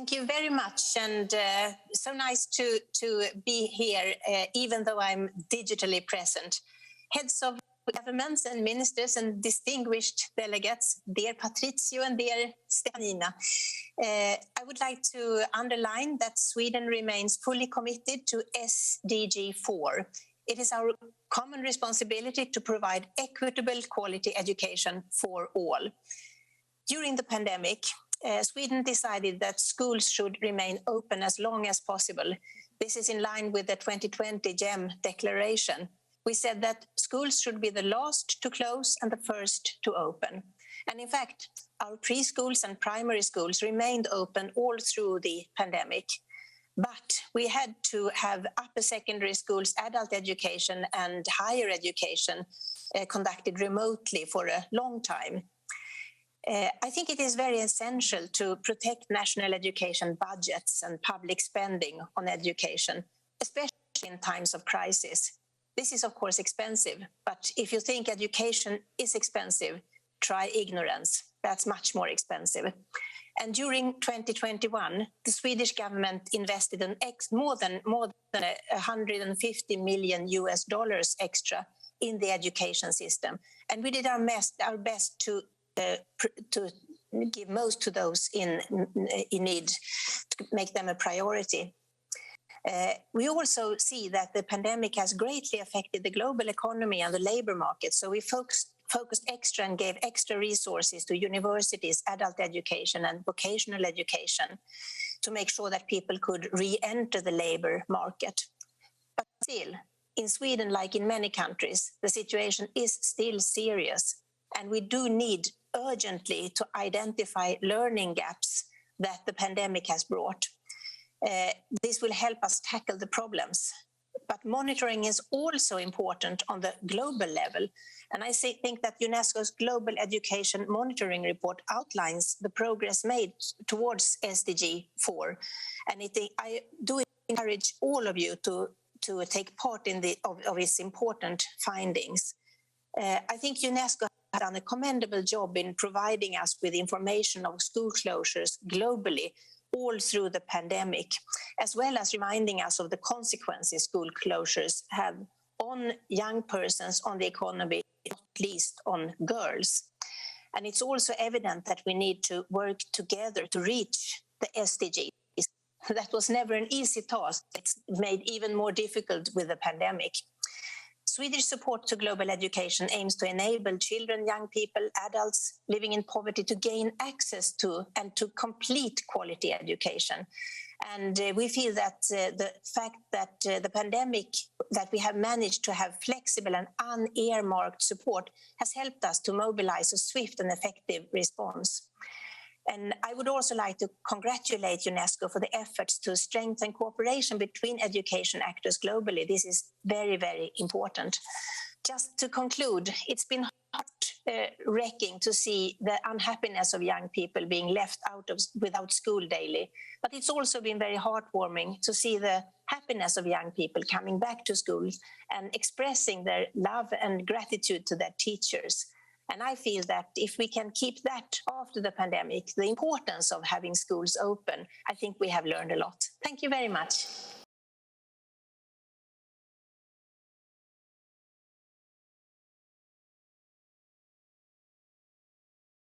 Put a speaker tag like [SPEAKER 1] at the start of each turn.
[SPEAKER 1] Thank you very much, and so nice to be here, even though I'm digitally present. Heads of governments and ministers and distinguished delegates, dear Patricio and dear Stefanina, I would like to underline that Sweden remains fully committed to SDG 4. It is our common responsibility to provide equitable quality education for all. During the pandemic, Sweden decided that schools should remain open as long as possible. This is in line with the 2020 GEM declaration. We said that schools should be the last to close and the first to open. And in fact, our preschools and primary schools remained open all through the pandemic. But we had to have upper secondary schools, adult education and higher education conducted remotely for a long time. I think it is very essential to protect national education budgets and public spending on education, especially in times of crisis. This is, of course, expensive, but if you think education is expensive, try ignorance. That's much more expensive. And during 2021, the Swedish government invested more than $150 million extra in the education system. And we did our best to give most to those in need, to make them a priority. We also see that the pandemic has greatly affected the global economy and the labor market, so we focused extra and gave extra resources to universities, adult education and vocational education to make sure that people could re-enter the labor market. But still, in Sweden, like in many countries, the situation is still serious, and we do need urgently to identify learning gaps that the pandemic has brought. This will help us tackle the problems. But monitoring is also important on the global level. And I think that UNESCO's Global Education Monitoring Report outlines the progress made towards SDG 4. And I do encourage all of you to take part in of its important findings. I think UNESCO has done a commendable job in providing us with information of school closures globally all through the pandemic, as well as reminding us of the consequences school closures have on young persons, on the economy, not least on girls. And it's also evident that we need to work together to reach the SDGs. That was never an easy task. It's made even more difficult with the pandemic. Swedish support to global education aims to enable children, young people, adults living in poverty to gain access to and to complete quality education. And we feel that the fact that the pandemic, that we have managed to have flexible and unearmarked support has helped us to mobilize a swift and effective response. And I would also like to congratulate UNESCO for the efforts to strengthen cooperation between education actors globally. This is very, very important. Just to conclude, it's been heart-wrecking to see the unhappiness of young people being left without school daily. But it's also been very heartwarming to see the happiness of young people coming back to school and expressing their love and gratitude to their teachers. And I feel that if we can keep that after the pandemic, the importance of having schools open, I think we have learned a lot. Thank you very much.